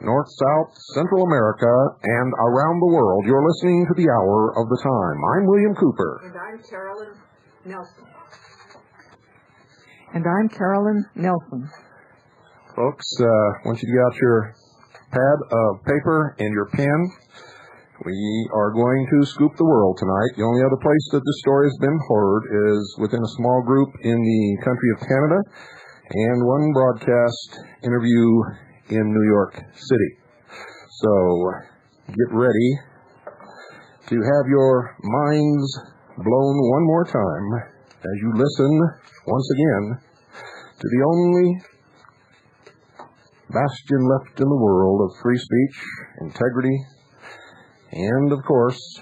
North, South, Central America, and around the world, you're listening to the Hour of the Time. I'm William Cooper. And I'm Carolyn Nelson. And I'm Carolyn Nelson. Folks, I want you to get out your pad of paper and your pen. We are going to scoop the world tonight. The only other place that this story has been heard is within a small group in the country of Canada and one broadcast interview in New York City. So get ready to have your minds blown one more time as you listen once again to the only bastion left in the world of free speech, integrity, and, of course,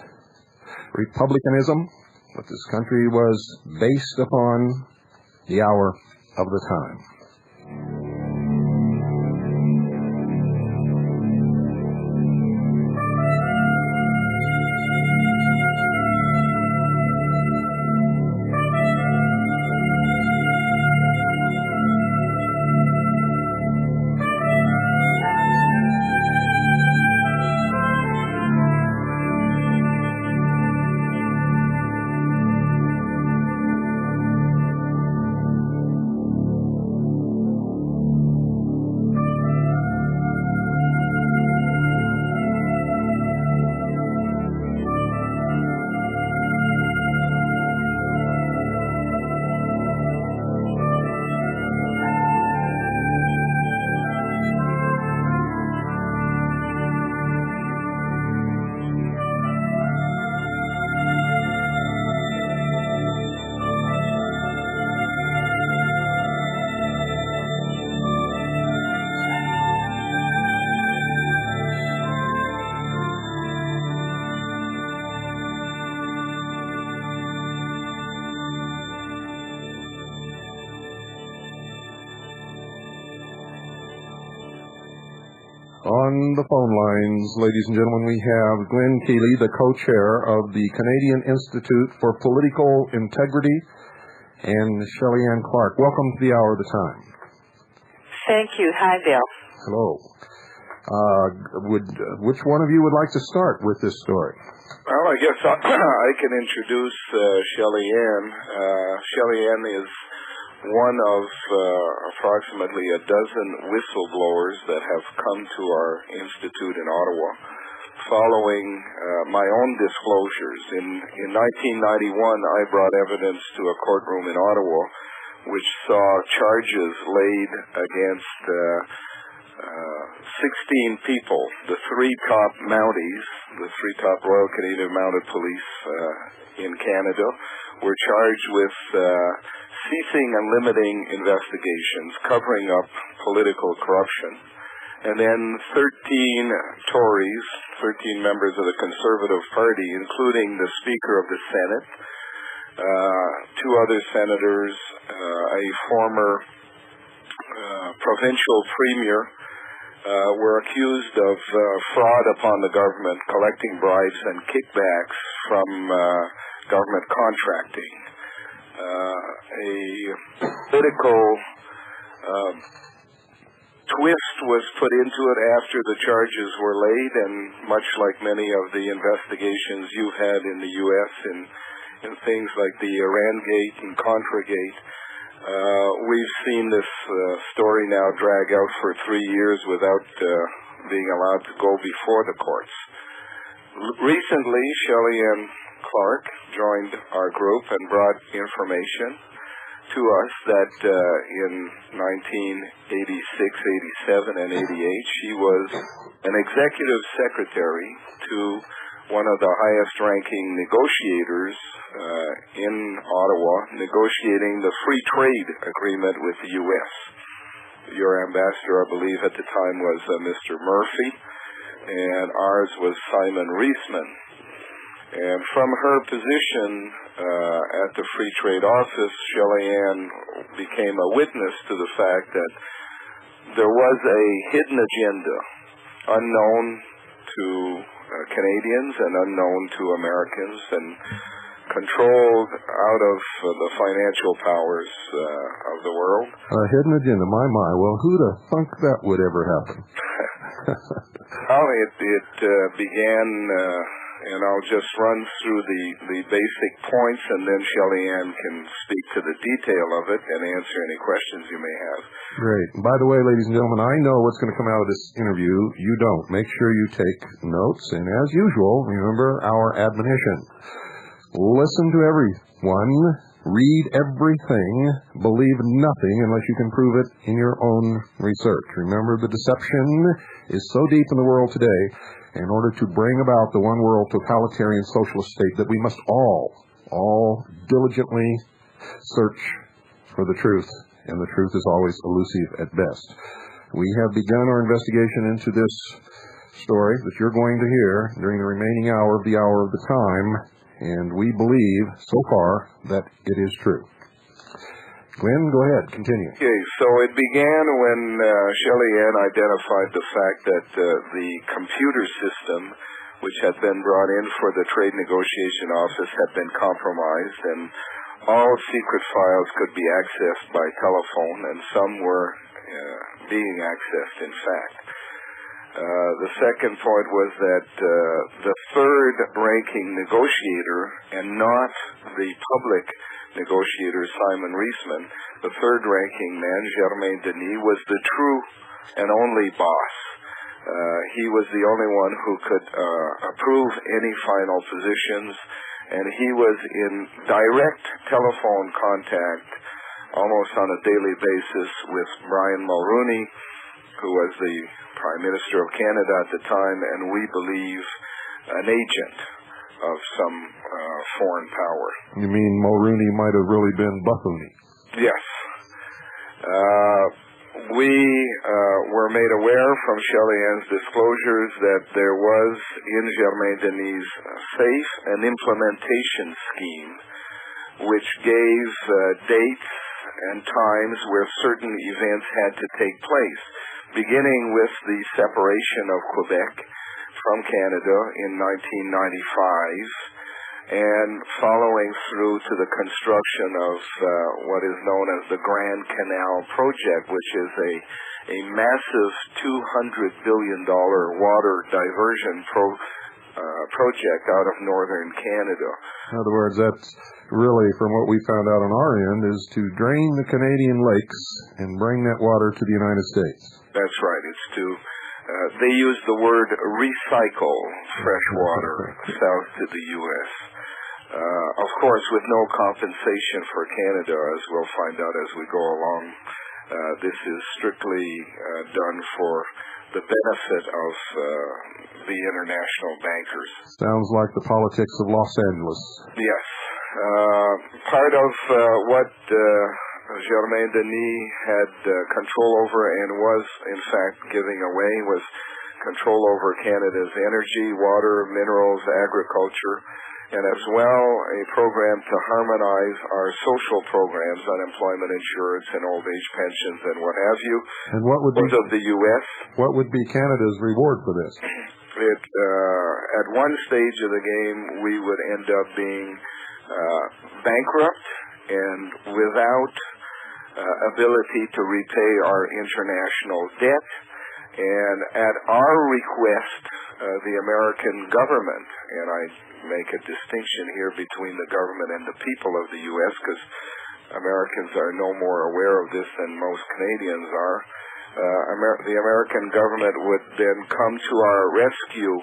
republicanism that this country was based upon, the Hour of the Time. On the phone lines, ladies and gentlemen, we have Glen Kealey, the co-chair of the Canadian Institute for Political Integrity, and Shelly Ann Clark. Welcome to the Hour of the Time. Thank you. Hi, Bill. Hello. Which one of you would like to start with this story? Well, I guess I can introduce Shelly Ann. Shelly Ann is one of approximately a dozen whistleblowers that have come to our institute in Ottawa following my own disclosures. In 1991, I brought evidence to a courtroom in Ottawa which saw charges laid against 16 people. The three top Mounties, the three top Royal Canadian Mounted Police in Canada, were charged with ceasing and limiting investigations, covering up political corruption. And then 13 Tories, 13 members of the Conservative Party, including the Speaker of the Senate, two other senators, a former provincial premier, were accused of fraud upon the government, collecting bribes and kickbacks from government contracting. A political twist was put into it after the charges were laid, and much like many of the investigations you've had in the U.S. in things like the Iran-gate and Contra-gate, we've seen this story now drag out for 3 years without being allowed to go before the courts. Recently, Shelly Ann Clark joined our group and brought information to us that in 1986, 87, and 88, she was an executive secretary to one of the highest-ranking negotiators in Ottawa, negotiating the free trade agreement with the U.S. Your ambassador, I believe, at the time was Mr. Murphy, and ours was Simon Reisman. And from her position at the Free Trade Office, Shelly Ann became a witness to the fact that there was a hidden agenda unknown to Canadians and unknown to Americans and controlled out of the financial powers of the world. A hidden agenda, my. Well, who'd have thunk that would ever happen? Well, it began, and I'll just run through the basic points, and then Shelly Ann can speak to the detail of it and answer any questions you may have. Great. By the way, ladies and gentlemen, I know what's going to come out of this interview. You don't. Make sure you take notes, and as usual, remember our admonition. Listen to everyone, read everything, believe nothing unless you can prove it in your own research. Remember, the deception is so deep in the world today, in order to bring about the one world totalitarian socialist state, that we must all diligently search for the truth, and the truth is always elusive at best. We have begun our investigation into this story that you're going to hear during the remaining hour of the time, and we believe, so far, that it is true. Glenn, go ahead. Continue. Okay, so it began when Shelly Ann identified the fact that the computer system, which had been brought in for the Trade Negotiation Office, had been compromised, and all secret files could be accessed by telephone, and some were being accessed, in fact. The second point was that the third-ranking negotiator, and not the public negotiator, Simon Reisman, the third-ranking man, Germain Denis, was the true and only boss. He was the only one who could approve any final positions, and he was in direct telephone contact almost on a daily basis with Brian Mulroney, who was the Prime Minister of Canada at the time, and we believe an agent of some foreign power. You mean Mulroney might have really been Buffoony? Yes. We were made aware from Shelly Ann's disclosures that there was in Germain Denis' safe an implementation scheme which gave dates and times where certain events had to take place, beginning with the separation of Quebec from Canada in 1995, and following through to the construction of what is known as the Grand Canal Project, which is a massive $200 billion water diversion project out of northern Canada. In other words, that's really, from what we found out on our end, is to drain the Canadian lakes and bring that water to the United States. That's right. It's to, they use the word recycle fresh water south to the U.S. Of course, with no compensation for Canada, as we'll find out as we go along. This is strictly done for the benefit of the international bankers. Sounds like the politics of Los Angeles. Yes. Part of what Germain Denis had control over and was, in fact, giving away was control over Canada's energy, water, minerals, agriculture, and as well a program to harmonize our social programs, unemployment insurance and old age pensions and what have you. And what would be of the U.S. What would be Canada's reward for this? At one stage of the game, we would end up being bankrupt and without ability to repay our international debt. And at our request, the American government, and I make a distinction here between the government and the people of the U.S., because Americans are no more aware of this than most Canadians are, the American government would then come to our rescue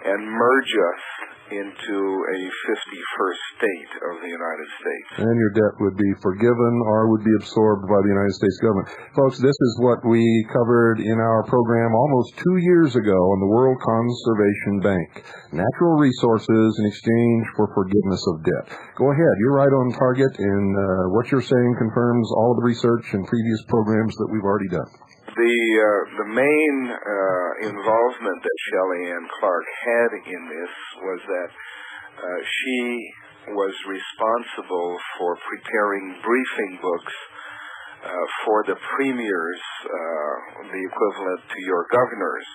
and merge us into a 51st state of the United States. And your debt would be forgiven or would be absorbed by the United States government. Folks, this is what we covered in our program almost 2 years ago on the World Conservation Bank. Natural resources in exchange for forgiveness of debt. Go ahead. You're right on target, and what you're saying confirms all of the research and previous programs that we've already done. The main involvement that Shelly Ann Clark had in this was that she was responsible for preparing briefing books for the premiers, the equivalent to your governors.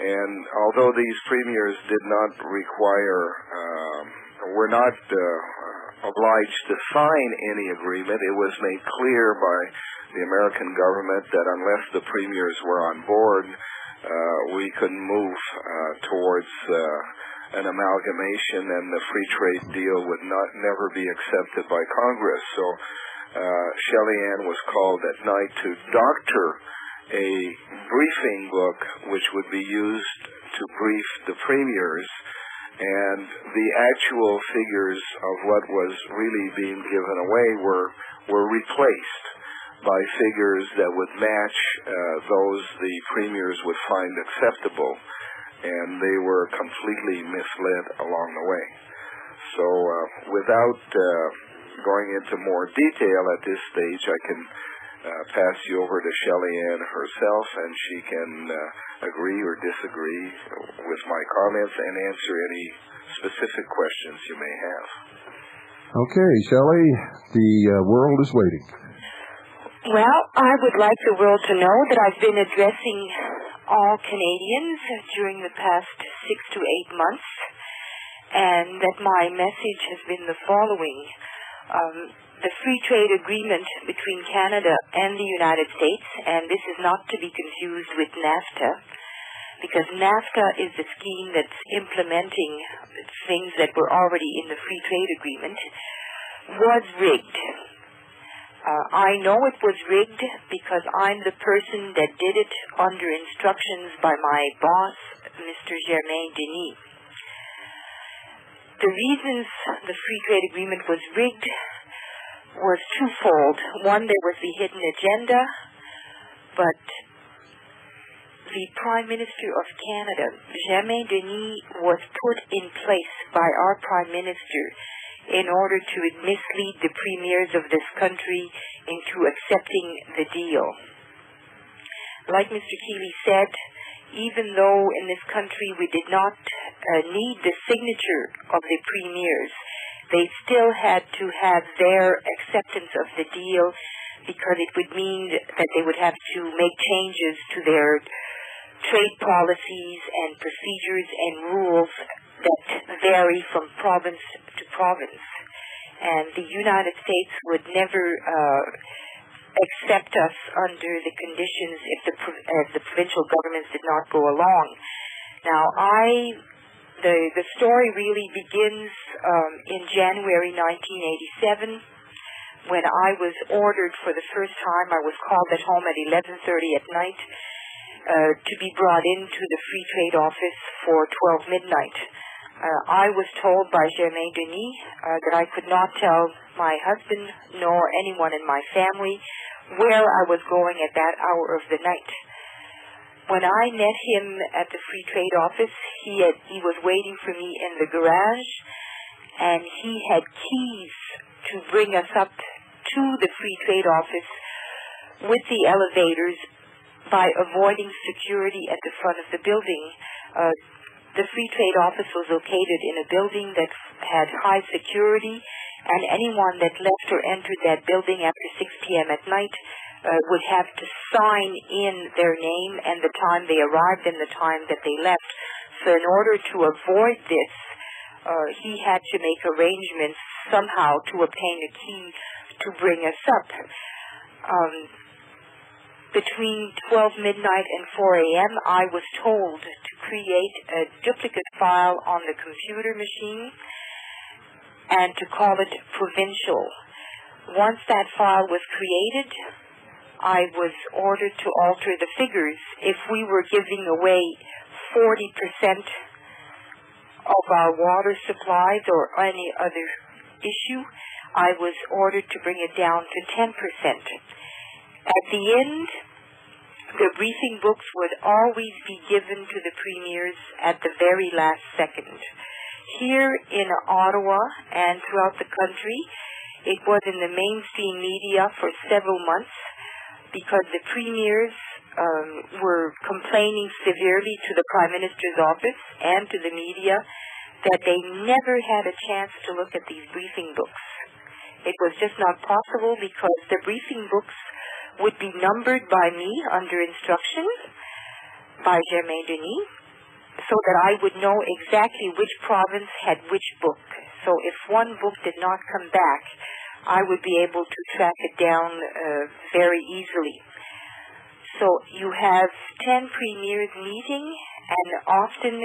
And although these premiers did not were not obliged to sign any agreement, it was made clear by the American government that unless the premiers were on board, we couldn't move towards an amalgamation, and the free trade deal would never be accepted by Congress. So Shelly Ann was called at night to doctor a briefing book which would be used to brief the premiers, and the actual figures of what was really being given away were replaced by figures that would match those the premiers would find acceptable, and they were completely misled along the way. So without going into more detail at this stage, I can pass you over to Shelly Ann herself, and she can agree or disagree with my comments and answer any specific questions you may have. Okay, Shelly, the world is waiting. Well, I would like the world to know that I've been addressing all Canadians during the past 6 to 8 months, and that my message has been the following. The free trade agreement between Canada and the United States, and this is not to be confused with NAFTA, because NAFTA is the scheme that's implementing things that were already in the free trade agreement, was rigged. I know it was rigged because I'm the person that did it under instructions by my boss, Mr. Germain Denis. The reasons the free trade agreement was rigged was twofold. One, there was the hidden agenda, but the Prime Minister of Canada, Germain Denis, was put in place by our Prime Minister in order to mislead the premiers of this country into accepting the deal. Like Mr. Kealey said, even though in this country we did not need the signature of the premiers, they still had to have their acceptance of the deal, because it would mean that they would have to make changes to their trade policies and procedures and rules that vary from province to province. And the United States would never accept us under the conditions if the provincial governments did not go along. Now, the story really begins in January 1987, when I was ordered for the first time. I was called at home at 11:30 at night to be brought into the Free Trade Office for 12 midnight. I was told by Germain Denis that I could not tell my husband nor anyone in my family where I was going at that hour of the night. When I met him at the Free Trade Office, he was waiting for me in the garage, and he had keys to bring us up to the Free Trade Office with the elevators by avoiding security at the front of the building. The Free Trade Office was located in a building that had high security, and anyone that left or entered that building after 6 p.m. at night would have to sign in their name and the time they arrived and the time that they left. So in order to avoid this, he had to make arrangements somehow to obtain a key to bring us up. Between 12 midnight and 4 a.m., I was told to create a duplicate file on the computer machine and to call it provincial. Once that file was created, I was ordered to alter the figures. If we were giving away 40% of our water supplies or any other issue, I was ordered to bring it down to 10%. At the end, the briefing books would always be given to the premiers at the very last second. Here in Ottawa and throughout the country, it was in the mainstream media for several months because the premiers were complaining severely to the Prime Minister's office and to the media that they never had a chance to look at these briefing books. It was just not possible because the briefing books would be numbered by me under instruction by Germain Denis so that I would know exactly which province had which book. So if one book did not come back, I would be able to track it down very easily. So you have 10 premiers meeting, and often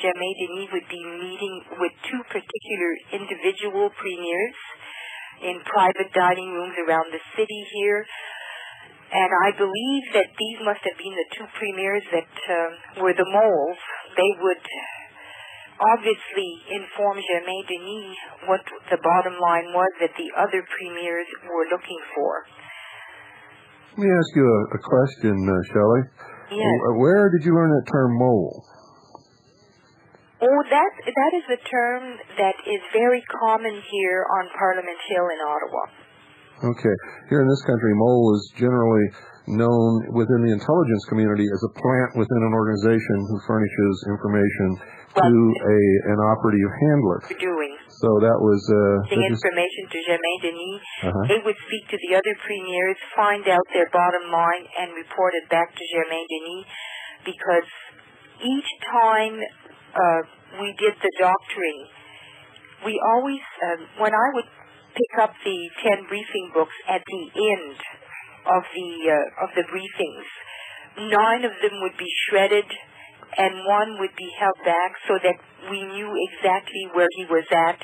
Germain Denis would be meeting with two particular individual premiers in private dining rooms around the city here. And I believe that these must have been the two premiers that were the moles. They would obviously inform Germain Denis what the bottom line was that the other premiers were looking for. Let me ask you a question, Shelley. Yes. Where did you learn that term mole? Oh, that is a term that is very common here on Parliament Hill in Ottawa. Okay. Here in this country, mole is generally known within the intelligence community as a plant within an organization who furnishes information to an operative handler. Doing. So that was... information to Germain Denis. They would speak to the other premiers, find out their bottom line, and report it back to Germain Denis, because each time we did the doctoring, we always, when I would pick up the 10 briefing books at the end of the briefings, 9 of them would be shredded and 1 would be held back so that we knew exactly where he was at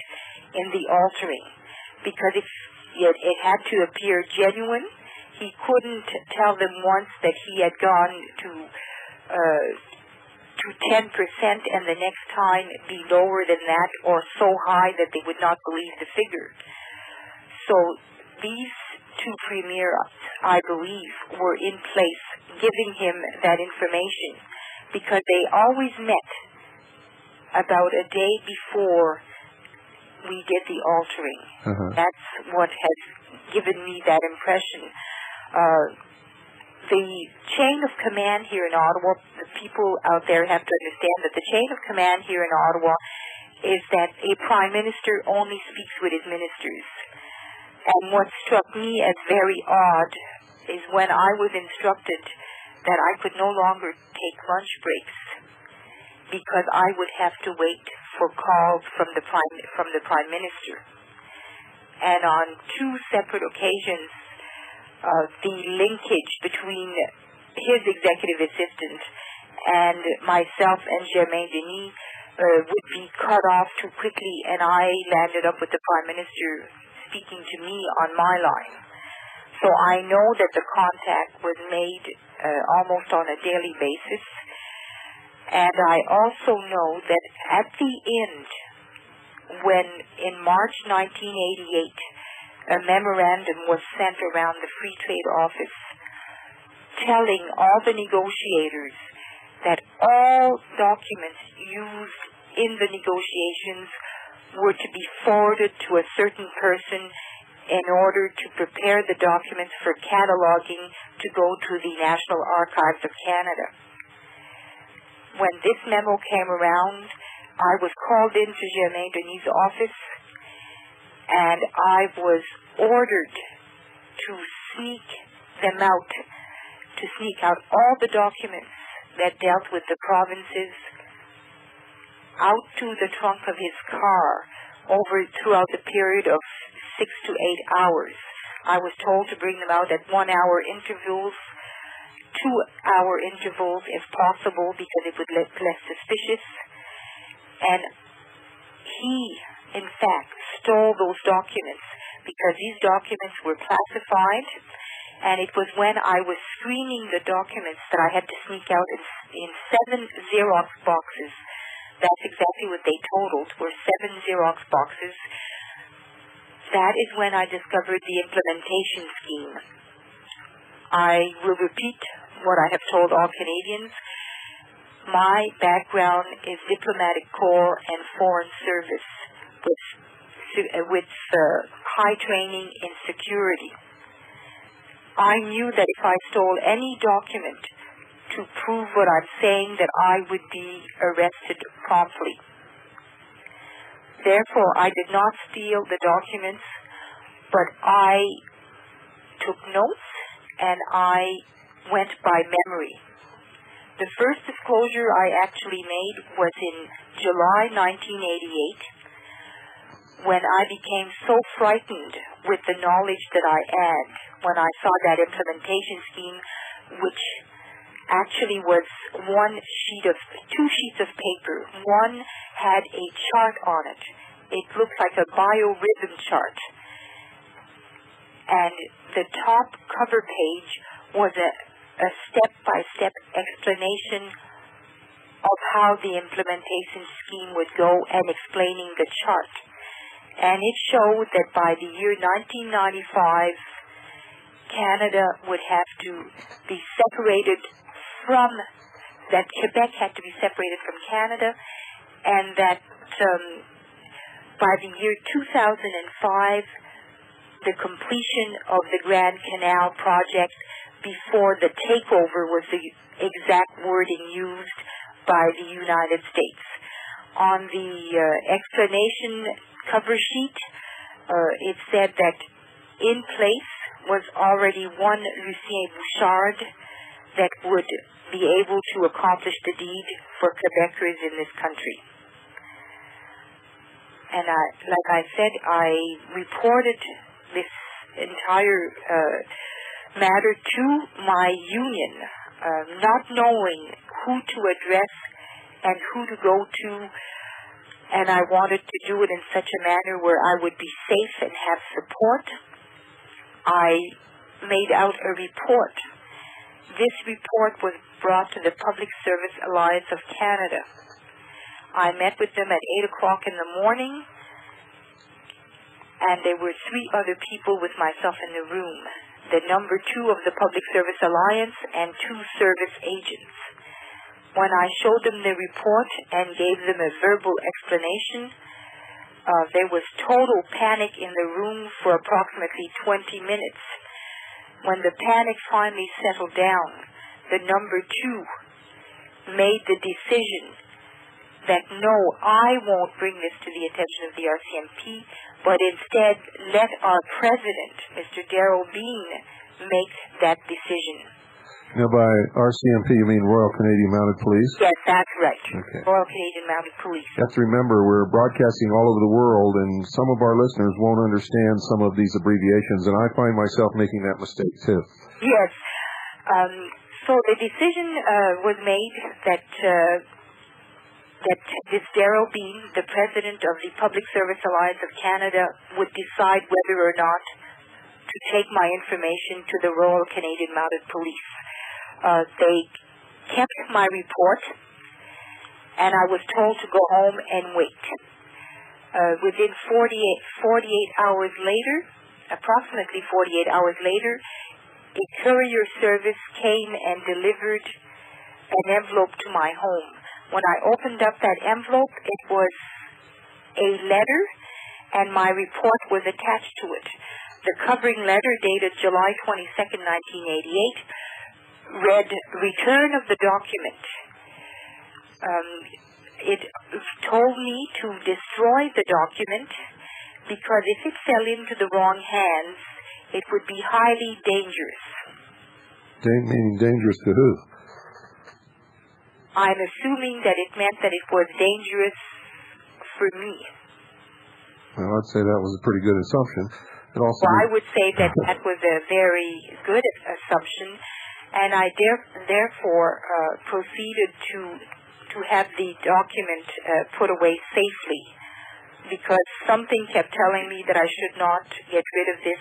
in the altering. Because if it had to appear genuine, he couldn't tell them once that he had gone to 10% and the next time be lower than that or so high that they would not believe the figure. So these two premiers, I believe, were in place giving him that information because they always met about a day before we did the altering. That's what has given me that impression. The chain of command here in Ottawa, the people out there have to understand that the chain of command here in Ottawa is that a prime minister only speaks with his ministers. And what struck me as very odd is when I was instructed that I could no longer take lunch breaks because I would have to wait for calls from the prime minister. And on 2 separate occasions, the linkage between his executive assistant and myself and Germain Denis would be cut off too quickly, and I landed up with the prime minister speaking to me on my line. So I know that the contact was made almost on a daily basis. And I also know that at the end, when in March 1988, a memorandum was sent around the Free Trade Office telling all the negotiators that all documents used in the negotiations were to be forwarded to a certain person in order to prepare the documents for cataloging to go to the National Archives of Canada. When this memo came around, I was called into Germain Denis' office, and I was ordered to sneak them out, to sneak out all the documents that dealt with the provinces out to the trunk of his car throughout the period of 6 to 8 hours. I was told to bring them out at 1-hour intervals, 2-hour intervals if possible, because it would look less suspicious. And he, in fact, stole those documents because these documents were classified, and it was when I was screening the documents that I had to sneak out in 7 Xerox boxes. That's exactly what they totaled were 7 Xerox boxes. That is when I discovered the implementation scheme. I will repeat what I have told all Canadians. My background is diplomatic corps and foreign service with high training in security. I knew that if I stole any document to prove what I'm saying, that I would be arrested promptly. Therefore, I did not steal the documents, but I took notes and I went by memory. The first disclosure I actually made was in July 1988, when I became so frightened with the knowledge that I had when I saw that implementation scheme, which actually was two sheets of paper. One had a chart on it. It looked like a biorhythm chart. And the top cover page was a step-by-step explanation of how the implementation scheme would go and explaining the chart. And it showed that by the year 1995, Canada would have to be separated from, that Quebec had to be separated from Canada, and that by the year 2005, the completion of the Grand Canal project before the takeover was the exact wording used by the United States. On the explanation cover sheet, it said that in place was already one Lucien Bouchard that would be able to accomplish the deed for Quebecers in this country. And like I said, I reported this entire matter to my union, not knowing who to address and who to go to, and I wanted to do it in such a manner where I would be safe and have support. I made out a report. This report was brought to the Public Service Alliance of Canada. I met with them at 8 o'clock in the morning, and there were 3 other people with myself in the room, the number 2 of the Public Service Alliance and 2 service agents. When I showed them the report and gave them a verbal explanation, there was total panic in the room for approximately 20 minutes. When the panic finally settled down, the number 2 made the decision that no, I won't bring this to the attention of the RCMP, but instead let our president, Mr. Darrell Bean, make that decision. Now, by RCMP, you mean Royal Canadian Mounted Police? Yes, that's right. Okay. Royal Canadian Mounted Police. You have to remember, we're broadcasting all over the world, and some of our listeners won't understand some of these abbreviations, and I find myself making that mistake, too. Yes. So the decision was made that this Darrell Bean, the president of the Public Service Alliance of Canada, would decide whether or not to take my information to the Royal Canadian Mounted Police. They kept my report, and I was told to go home and wait. Within 48 hours later, approximately 48 hours later, a courier service came and delivered an envelope to my home. When I opened up that envelope, it was a letter, and my report was attached to it. The covering letter, dated July 22nd, 1988, read, "Return of the document." It told me to destroy the document because if it fell into the wrong hands, it would be highly dangerous. Meaning dangerous to who? I'm assuming that it meant that it was dangerous for me. Well, I'd say that was a pretty good assumption. It also Well, I would say that that was a very good assumption, and I therefore proceeded to have the document put away safely, because something kept telling me that I should not get rid of this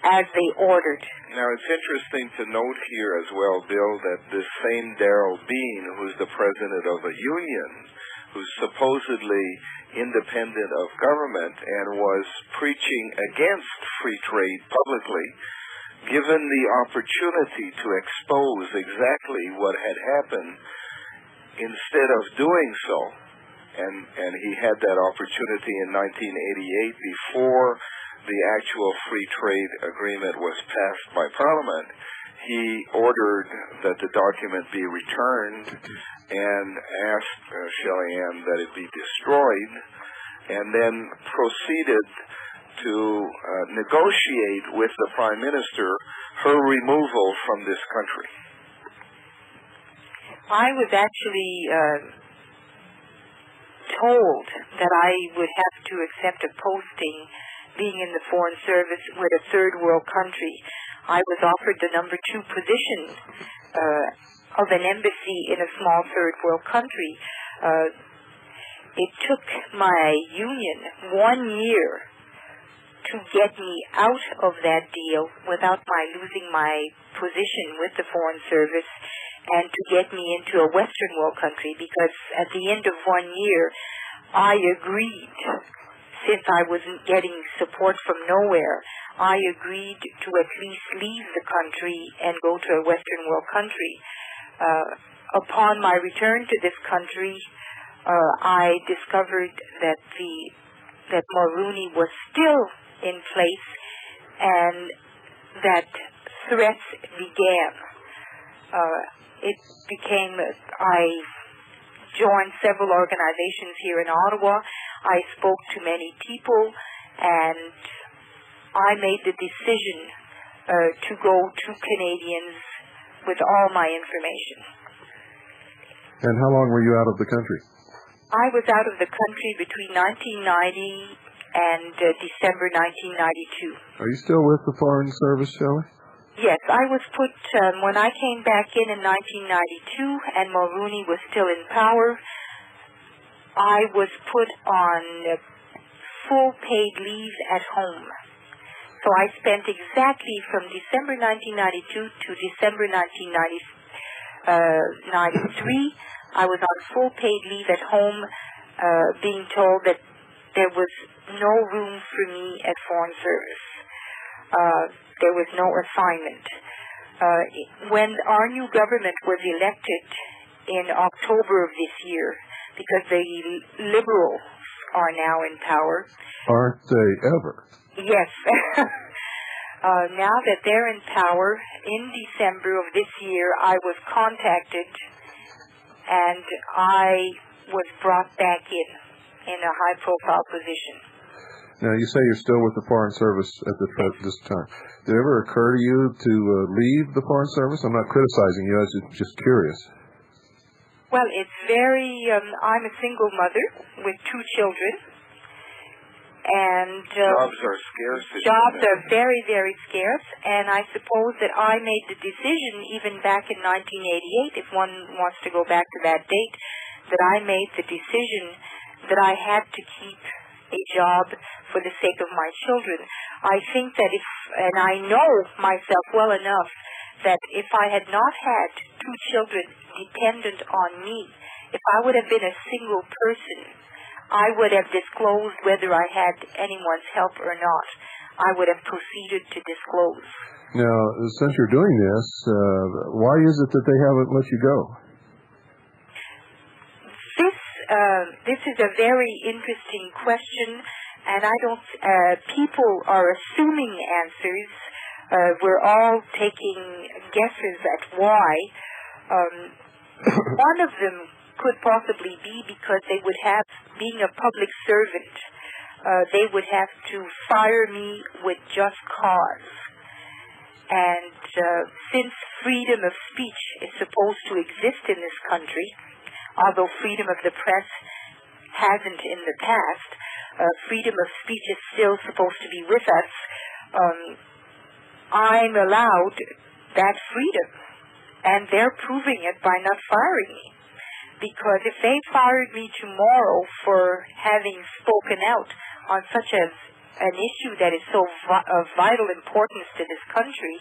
as they ordered. Now, it's interesting to note here as well, Bill, that this same Darrell Bean, who's the president of a union, who's supposedly independent of government and was preaching against free trade publicly, given the opportunity to expose exactly what had happened, instead of doing so, and he had that opportunity in 1988 before the actual free trade agreement was passed by Parliament, he ordered that the document be returned and asked Shelly Ann that it be destroyed, and then proceeded to negotiate with the Prime Minister her removal from this country. I was actually told that I would have to accept a posting being in the Foreign Service with a third world country. I was offered the number 2 position of an embassy in a small third world country. It took my union 1 year to get me out of that deal without my losing my position with the Foreign Service, and to get me into a Western world country, because at the end of 1 year, I agreed, since I wasn't getting support from nowhere, I agreed to at least leave the country and go to a Western world country. Upon my return to this country, I discovered that Mulroney was still in place, and that threats began. I joined several organizations here in Ottawa. I spoke to many people, and I made the decision to go to Canadians with all my information. And how long were you out of the country? I was out of the country between 1990 and December 1992. Are you still with the Foreign Service, Shelley? Yes, I was put, when I came back in 1992 and Mulroney was still in power, I was put on full paid leave at home. So I spent exactly from December 1992 to December 1993, I was on full paid leave at home, being told that there was no room for me at Foreign Service. There was no assignment. When our new government was elected in October of this year, because the Liberals are now in power. Aren't they ever? Yes. Now that they're in power, in December of this year, I was contacted and I was brought back in a high-profile position. Now, you say you're still with the Foreign Service at this time. Did it ever occur to you to leave the Foreign Service? I'm not criticizing you. I was just curious. Well, it's very... I'm a single mother with 2 children. And... jobs are scarce. Jobs are very, very scarce. And I suppose that I made the decision, even back in 1988, if one wants to go back to that date, that I made the decision that I had to keep a job for the sake of my children. I think that and I know myself well enough that if I had not had 2 children dependent on me, if I would have been a single person, I would have disclosed whether I had anyone's help or not. I would have proceeded to disclose. Now, since you're doing this, why is it that they haven't let you go? This is a very interesting question, and I don't. People are assuming answers. We're all taking guesses at why. One of them could possibly be because they would have, being a public servant, they would have to fire me with just cause. And since freedom of speech is supposed to exist in this country, although freedom of the press hasn't in the past, freedom of speech is still supposed to be with us. I'm allowed that freedom, and they're proving it by not firing me. Because if they fired me tomorrow for having spoken out on such an issue that is so of vital importance to this country,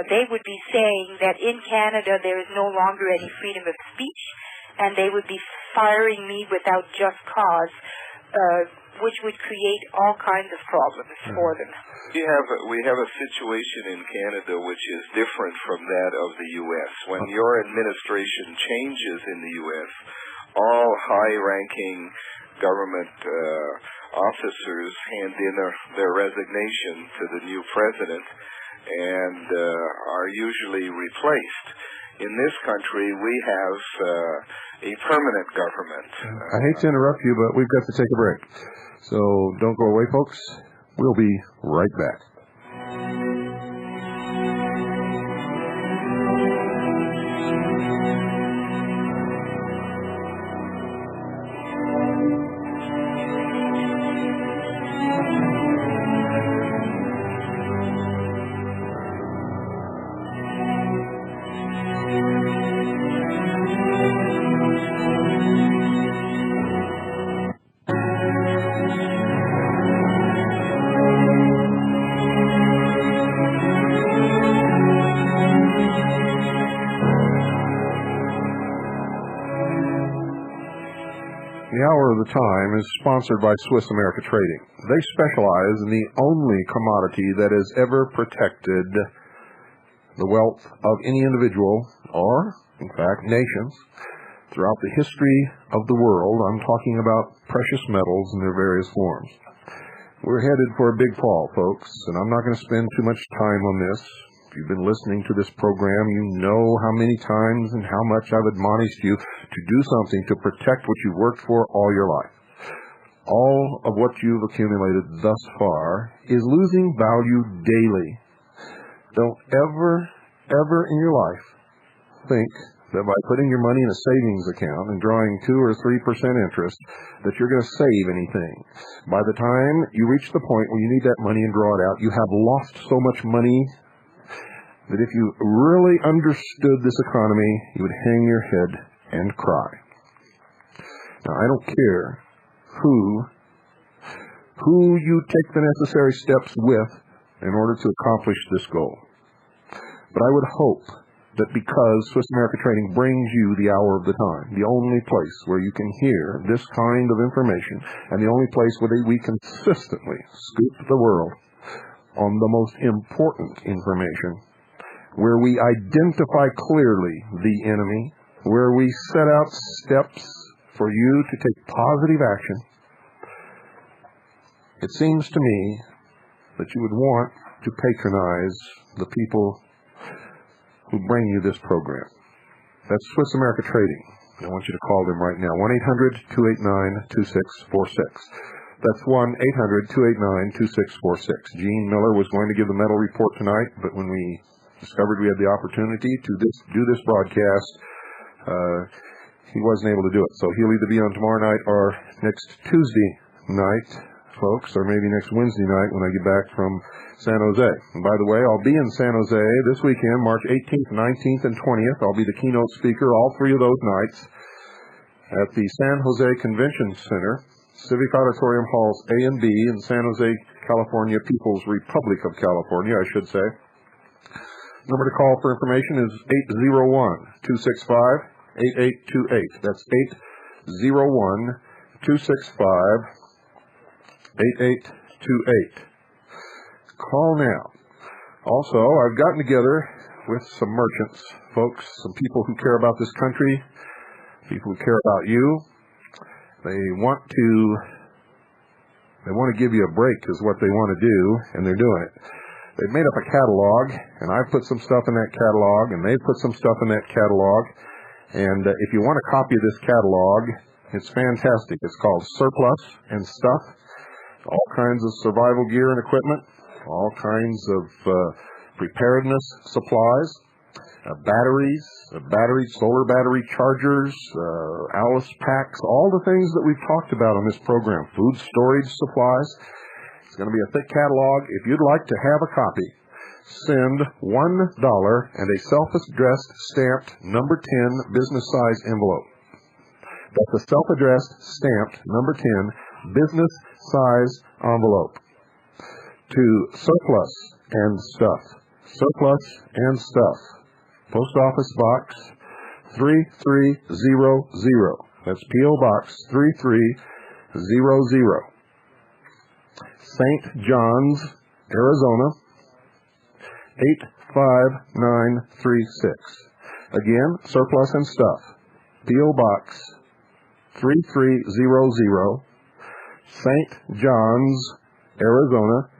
they would be saying that in Canada there is no longer any freedom of speech, and they would be firing me without just cause, which would create all kinds of problems for them. We have a situation in Canada which is different from that of the U.S. When your administration changes in the U.S., all high-ranking government officers hand in their resignation to the new president and are usually replaced. In this country, we have a permanent government. I hate to interrupt you, but we've got to take a break. So don't go away, folks. We'll be right back. The Hour of the Time is sponsored by Swiss America Trading. They specialize in the only commodity that has ever protected the wealth of any individual or, in fact, nations throughout the history of the world. I'm talking about precious metals in their various forms. We're headed for a big fall, folks, and I'm not going to spend too much time on this. If you've been listening to this program, you know how many times and how much I've admonished you to do something to protect what you've worked for all your life. All of what you've accumulated thus far is losing value daily. Don't ever in your life think that by putting your money in a savings account and drawing 2 or 3% interest that you're going to save anything. By the time you reach the point where you need that money and draw it out, you have lost so much money that if you really understood this economy, you would hang your head and cry. Now, I don't care who you take the necessary steps with in order to accomplish this goal. But I would hope that because Swiss America Trading brings you the Hour of the Time, the only place where you can hear this kind of information, and the only place where we consistently scoop the world on the most important information, where we identify clearly the enemy, where we set out steps for you to take positive action, it seems to me that you would want to patronize the people who bring you this program. That's Swiss America Trading. I want you to call them right now, 1-800-289-2646. That's 1-800-289-2646. Gene Miller was going to give the medal report tonight, but when we discovered we had the opportunity to do this broadcast, he wasn't able to do it. So he'll either be on tomorrow night or next Tuesday night, folks, or maybe next Wednesday night when I get back from San Jose. And by the way, I'll be in San Jose this weekend, March 18th, 19th, and 20th. I'll be the keynote speaker all 3 of those nights at the San Jose Convention Center, Civic Auditorium Halls A and B in San Jose, California, People's Republic of California, I should say. Number to call for information is 801-265-8828. That's 801-265-8828. Call now. Also, I've gotten together with some merchants, folks, some people who care about this country, people who care about you. They want to give you a break is what they want to do, and they're doing it. They've made up a catalog, and I've put some stuff in that catalog, and they've put some stuff in that catalog. And if you want a copy of this catalog, it's fantastic. It's called Surplus and Stuff. All kinds of survival gear and equipment, all kinds of preparedness supplies, batteries, solar battery chargers, Alice packs, all the things that we've talked about on this program, food storage supplies. It's going to be a thick catalog. If you'd like to have a copy, send $1 and a self-addressed stamped number 10 business size envelope. That's a self-addressed stamped number 10 business size envelope to Surplus and Stuff. Surplus and Stuff. Post Office Box 3300, That's P.O. Box 3300, St. John's, Arizona, 85936. Again, Surplus and Stuff. P.O. Box 3300, St. John's, Arizona,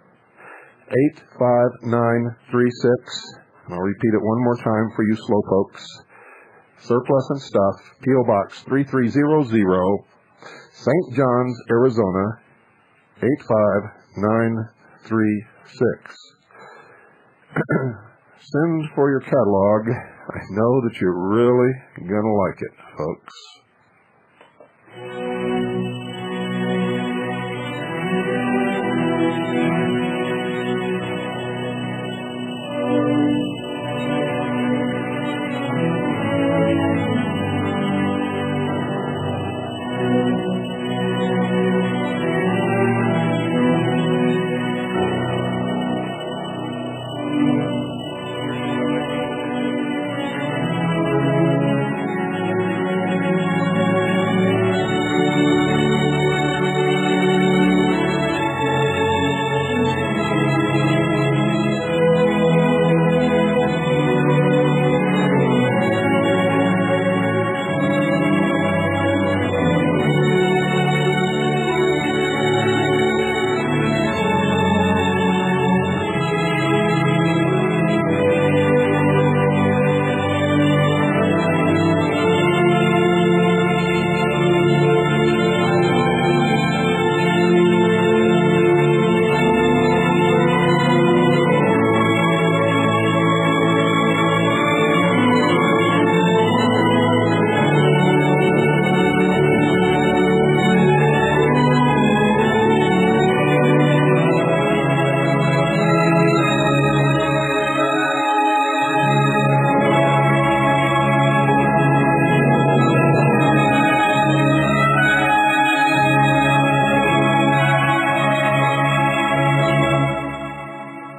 85936. I'll repeat it one more time for you slow folks. Surplus and Stuff, P.O. Box 3300, St. John's, Arizona, 85936. Send for your catalog. I know that you're really going to like it, folks.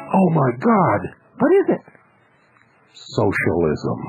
Oh my God! What is it? Socialism.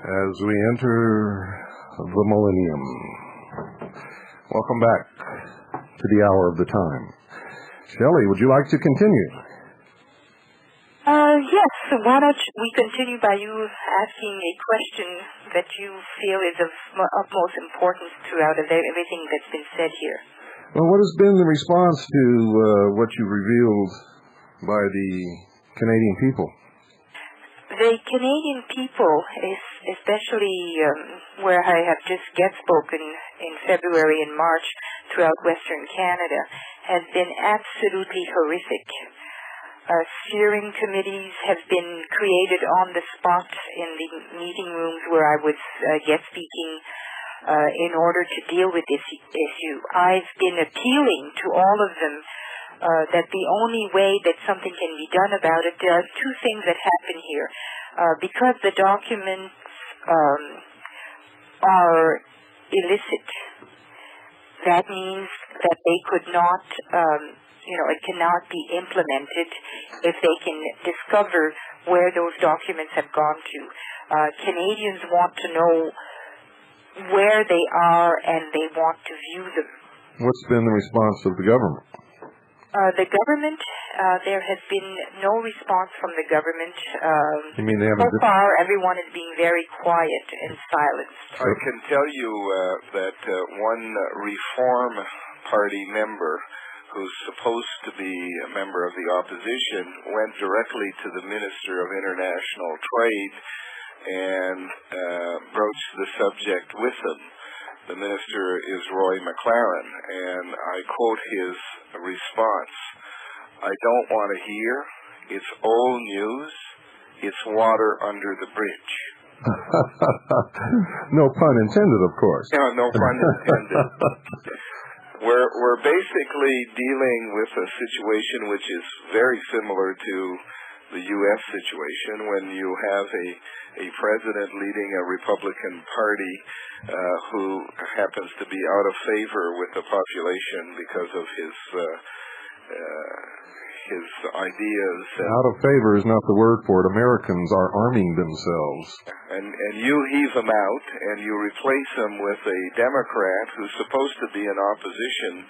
As we enter the millennium. Welcome back to the hour of the time. Shelly, would you like to continue? Yes. Why don't we continue by you asking a question that you feel is of utmost importance throughout everything that's been said here? Well, what has been the response to what you revealed by the Canadian people? The Canadian people, especially where I have just guest spoken in February and March throughout Western Canada, have been absolutely horrific. Steering committees have been created on the spot in the meeting rooms where I was guest speaking in order to deal with this issue. I've been appealing to all of them that the only way that something can be done about it, there are two things that happen here. because the documents are illicit. That means that they could not, it cannot be implemented if they can discover where those documents have gone to. Canadians want to know where they are and they want to view them. What's been the response of the government? The government, there has been no response from the government. You mean they haven't? So far, everyone is being very quiet and silent. I can tell you that one Reform Party member who's supposed to be a member of the opposition went directly to the Minister of International Trade and broached the subject with him. The minister is Roy McLaren, and I quote his response: "I don't want to hear. It's old news. It's water under the bridge." No pun intended, of course. Yeah, no pun intended. We're basically dealing with a situation which is very similar to the U.S. situation, when you have a president leading a Republican Party who happens to be out of favor with the population because of his ideas. Out of favor is not the word for it. Americans are arming themselves. And you heave him out, and you replace him with a Democrat who's supposed to be an opposition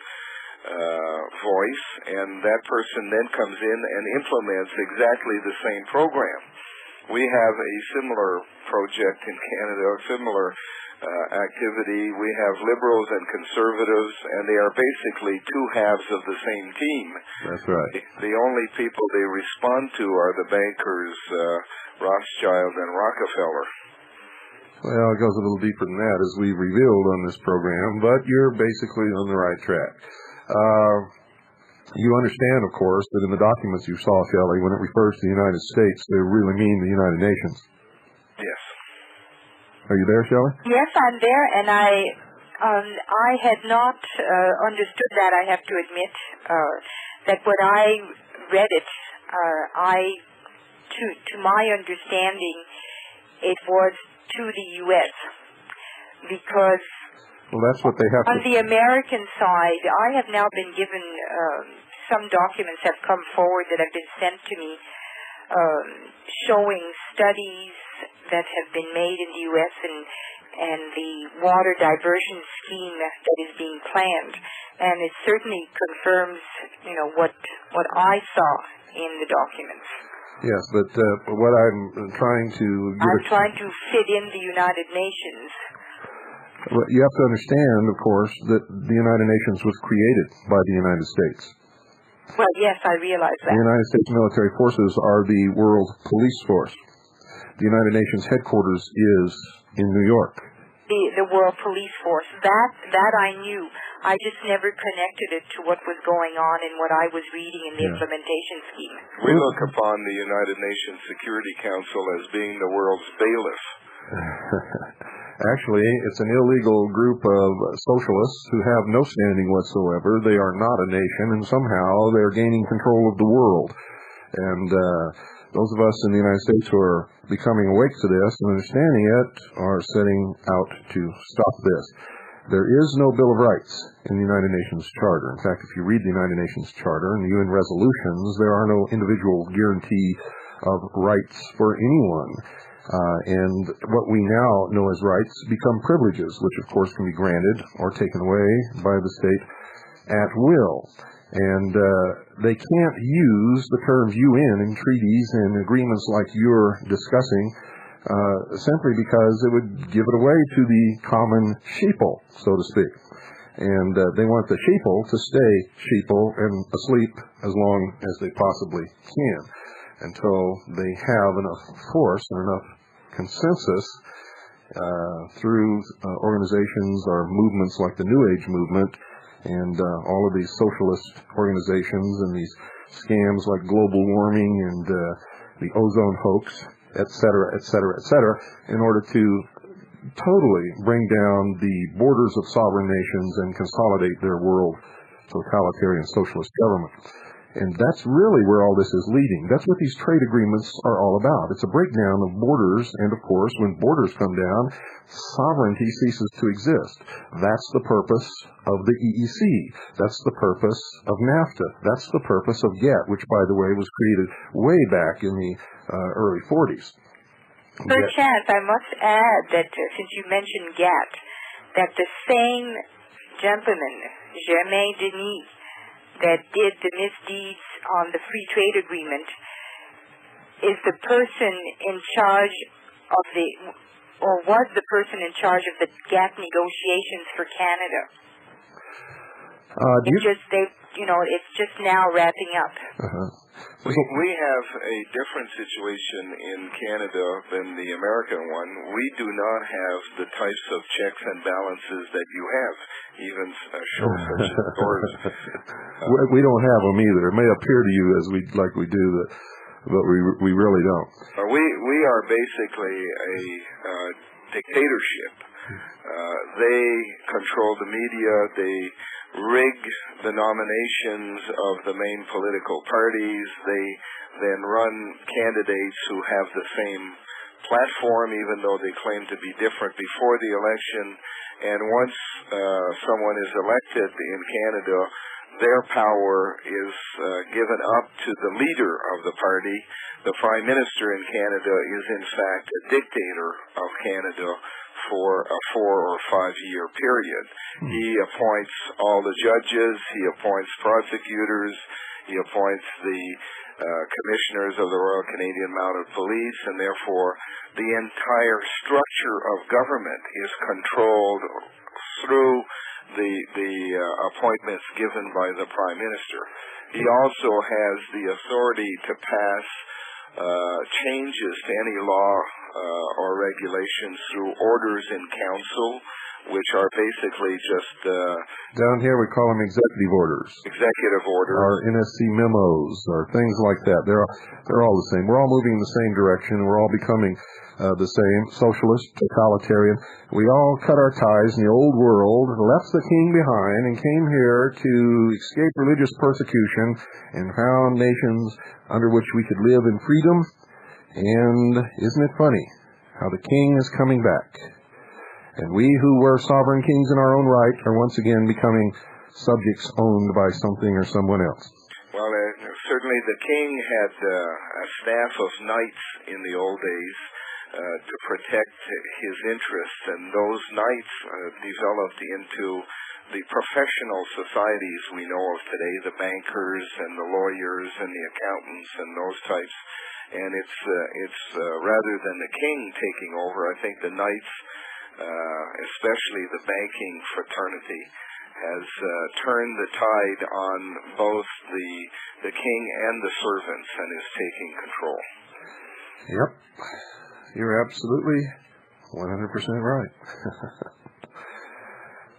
voice, and that person then comes in and implements exactly the same program. We have a similar project in Canada, a similar activity. We have liberals and conservatives, and they are basically two halves of the same team. That's right. The only people they respond to are the bankers, Rothschild and Rockefeller. Well, it goes a little deeper than that, as we revealed on this program, but you're basically on the right track. You understand, of course, that in the documents you saw, Shelly, when it refers to the United States, they really mean the United Nations. Yes. Are you there, Shelly? Yes, I'm there, and I had not understood that, I have to admit, that when I read it, to my understanding, it was to the U.S., because well, that's what they have on the American side, I have now been given some documents have come forward that have been sent to me showing studies that have been made in the U.S. and the water diversion scheme that is being planned. And it certainly confirms, what I saw in the documents. Yes, but what I'm trying to trying to fit in the United Nations. Well, you have to understand, of course, that the United Nations was created by the United States. Well, yes, I realize that. The United States military forces are the world police force. The United Nations headquarters is in New York. The World Police Force. That I knew. I just never connected it to what was going on and what I was reading in the implementation scheme. We look upon the United Nations Security Council as being the world's bailiff. Actually, it's an illegal group of socialists who have no standing whatsoever. They are not a nation, and somehow they're gaining control of the world. And those of us in the United States who are becoming awake to this and understanding it are setting out to stop this. There is no Bill of Rights in the United Nations Charter. In fact, if you read the United Nations Charter and the UN resolutions, there are no individual guarantee of rights for anyone. And what we now know as rights become privileges, which of course can be granted or taken away by the state at will. And they can't use the terms UN in treaties and agreements like you're discussing simply because it would give it away to the common sheeple, so to speak. And they want the sheeple to stay sheeple and asleep as long as they possibly can, until they have enough force and enough consensus through organizations or movements like the New Age movement and all of these socialist organizations and these scams like global warming and the ozone hoax, et cetera, et cetera, et cetera, in order to totally bring down the borders of sovereign nations and consolidate their world totalitarian socialist government. And that's really where all this is leading. That's what these trade agreements are all about. It's a breakdown of borders, and of course, when borders come down, sovereignty ceases to exist. That's the purpose of the EEC. That's the purpose of NAFTA. That's the purpose of GATT, which, by the way, was created way back in the early 40s. Perchance, I must add that since you mentioned GATT, that the same gentleman, Germain Denis, that did the misdeeds on the free trade agreement is the person in charge of or was the person in charge of the GATT negotiations for Canada. It's just now wrapping up. We have a different situation in Canada than the American one. We do not have the types of checks and balances that you have, even show such as yours. We don't have them either. It may appear to you as we do, but we really don't. We are basically a dictatorship. They control the media. They rig the nominations of the main political parties. They then run candidates who have the same platform, even though they claim to be different before the election. And once someone is elected in Canada, their power is given up to the leader of the party. The Prime Minister in Canada is, in fact, a dictator of Canada for a 4 or 5 year period. He appoints all the judges, he appoints prosecutors, he appoints the commissioners of the Royal Canadian Mounted Police, and therefore the entire structure of government is controlled through the appointments given by the Prime Minister. He also has the authority to pass changes to any law or regulations through orders in council, which are basically just down here we call them executive orders. Executive orders. Or NSC memos, or things like that. They're all the same. We're all moving in the same direction. We're all becoming the same, socialist, totalitarian. We all cut our ties in the old world, left the king behind, and came here to escape religious persecution and found nations under which we could live in freedom. And isn't it funny how the king is coming back? And we who were sovereign kings in our own right are once again becoming subjects owned by something or someone else. Well, certainly the king had a staff of knights in the old days to protect his interests, and those knights developed into the professional societies we know of today, the bankers and the lawyers and the accountants and those types. And it's rather than the king taking over, I think the knights, especially the banking fraternity, has turned the tide on both the king and the servants and is taking control. Yep. You're absolutely 100% right.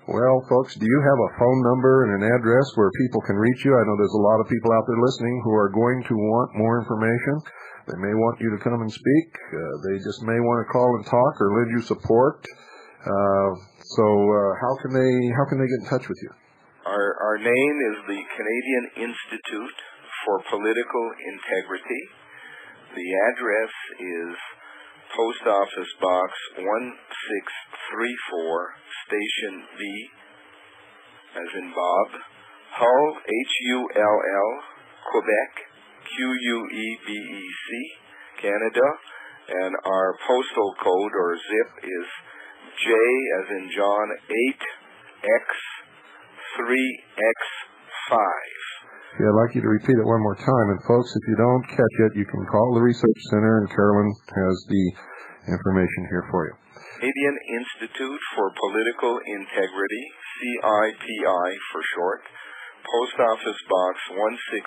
Well, folks, do you have a phone number and an address where people can reach you? I know there's a lot of people out there listening who are going to want more information. They may want you to come and speak. They just may want to call and talk or lend you support. So how can they get in touch with you? Our name is the Canadian Institute for Political Integrity. The address is Post Office Box 1634, Station B, as in Bob, Hull, Hull, Quebec, Quebec, Canada, and our postal code or zip is J as in John 8X3X5. Yeah, I'd like you to repeat it one more time. And folks, if you don't catch it, you can call the Research Center, and Carolyn has the information here for you. Canadian Institute for Political Integrity, CIPI for short, Post Office Box 1634,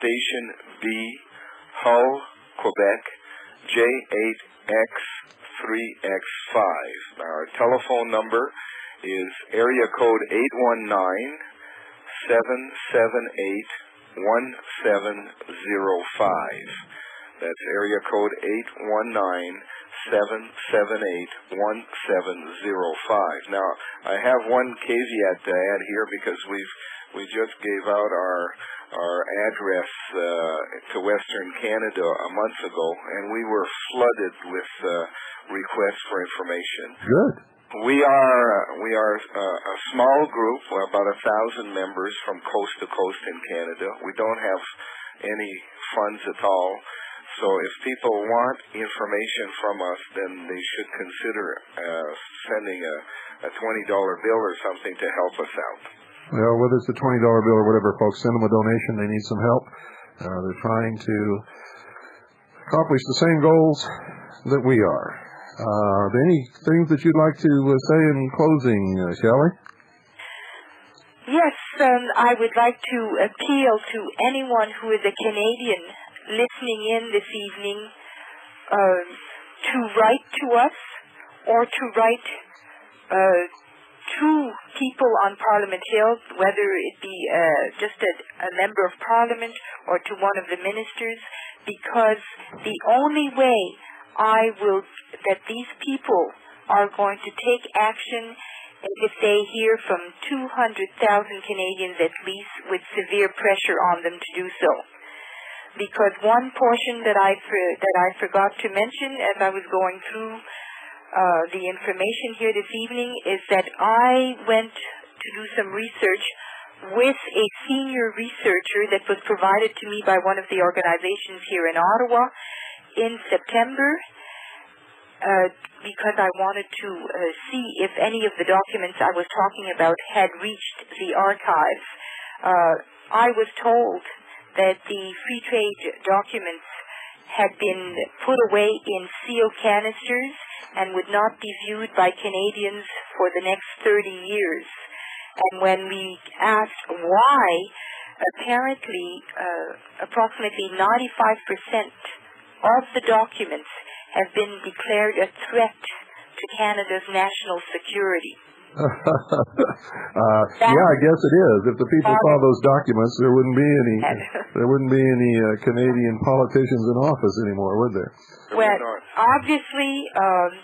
Station B, Hull, Quebec, J8X3X5. Our telephone number is area code 819-778-1705. That's area code 819-778-1705. Now, I have one caveat to add here because we've We just gave out our address to Western Canada a month ago, and we were flooded with requests for information. Good. We are a small group, about 1,000 members from coast to coast in Canada. We don't have any funds at all. So if people want information from us, then they should consider sending a $20 bill or something to help us out. Well, whether it's a $20 bill or whatever, folks, send them a donation. They need some help. They're trying to accomplish the same goals that we are. Are there any things that you'd like to say in closing, Shelley? Yes, I would like to appeal to anyone who is a Canadian listening in this evening to write to us or to write to people on Parliament Hill, whether it be just a member of Parliament or to one of the ministers, because the only way that these people are going to take action is if they hear from 200,000 Canadians at least with severe pressure on them to do so. Because one portion that I forgot to mention as I was going through the information here this evening is that I went to do some research with a senior researcher that was provided to me by one of the organizations here in Ottawa in September because I wanted to see if any of the documents I was talking about had reached the archives. I was told that the free trade documents had been put away in sealed canisters and would not be viewed by Canadians for the next 30 years. And when we asked why, apparently approximately 95% of the documents have been declared a threat to Canada's national security. Yeah, I guess it is. If the people saw those documents, there wouldn't be any Canadian politicians in office anymore, would there? Well, obviously,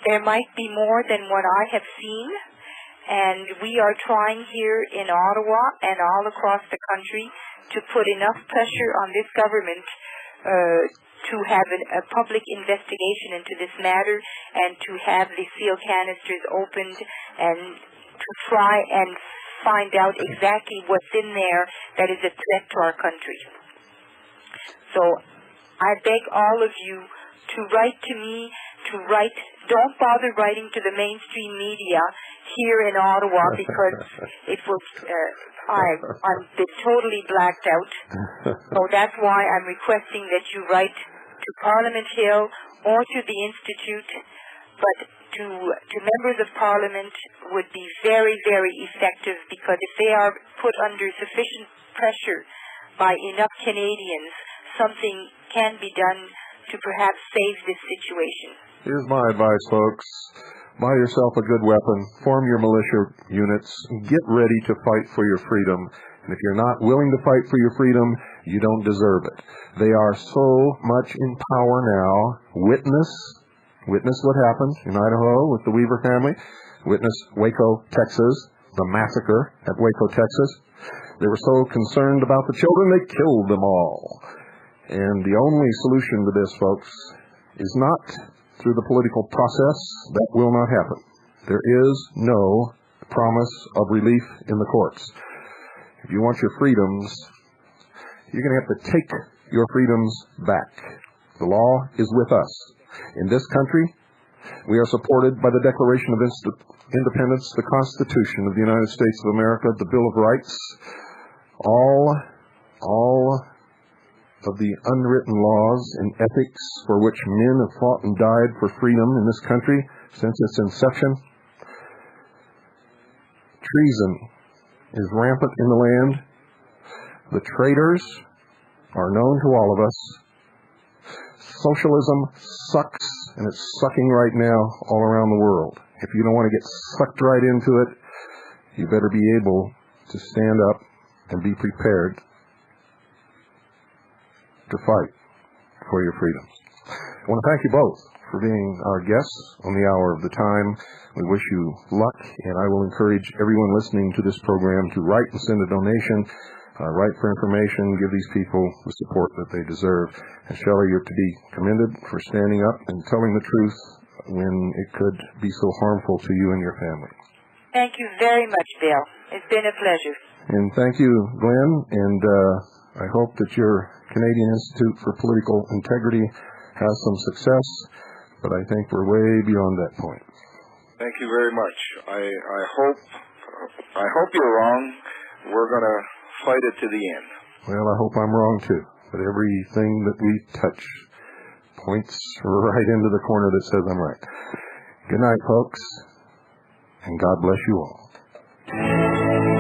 there might be more than what I have seen, and we are trying here in Ottawa and all across the country to put enough pressure on this government to have a public investigation into this matter and to have the sealed canisters opened and to try and find out exactly what's in there that is a threat to our country. So I beg all of you to write to me, don't bother writing to the mainstream media here in Ottawa because it will, I'm totally blacked out. So that's why I'm requesting that you write to Parliament Hill or to the Institute, but to members of Parliament would be very, very effective because if they are put under sufficient pressure by enough Canadians, something can be done to perhaps save this situation. Here's my advice, folks. Buy yourself a good weapon, form your militia units, get ready to fight for your freedom. And if you're not willing to fight for your freedom, you don't deserve it. They are so much in power now. Witness what happened in Idaho with the Weaver family. Witness Waco, Texas, the massacre at Waco, Texas. They were so concerned about the children, they killed them all. And the only solution to this, folks, is not through the political process. That will not happen. There is no promise of relief in the courts. If you want your freedoms, you're going to have to take your freedoms back. The law is with us. In this country, we are supported by the Declaration of Independence, the Constitution of the United States of America, the Bill of Rights, all of the unwritten laws and ethics for which men have fought and died for freedom in this country since its inception. Treason is rampant in the land. The traitors are known to all of us. Socialism sucks, and it's sucking right now all around the world. If you don't want to get sucked right into it, you better be able to stand up and be prepared to fight for your freedoms. I want to thank you both for being our guests on the Hour of the Time. We wish you luck, and I will encourage everyone listening to this program to write and send a donation, write for information, give these people the support that they deserve. And Shelly, you're to be commended for standing up and telling the truth when it could be so harmful to you and your family. Thank you very much, Bill. It's been a pleasure. And thank you, Glenn, and I hope that your Canadian Institute for Political Integrity has some success, but I think we're way beyond that point. Thank you very much. I hope you're wrong. We're going to fight it to the end. Well, I hope I'm wrong too, but everything that we touch points right into the corner that says I'm right. Good night, folks, and God bless you all.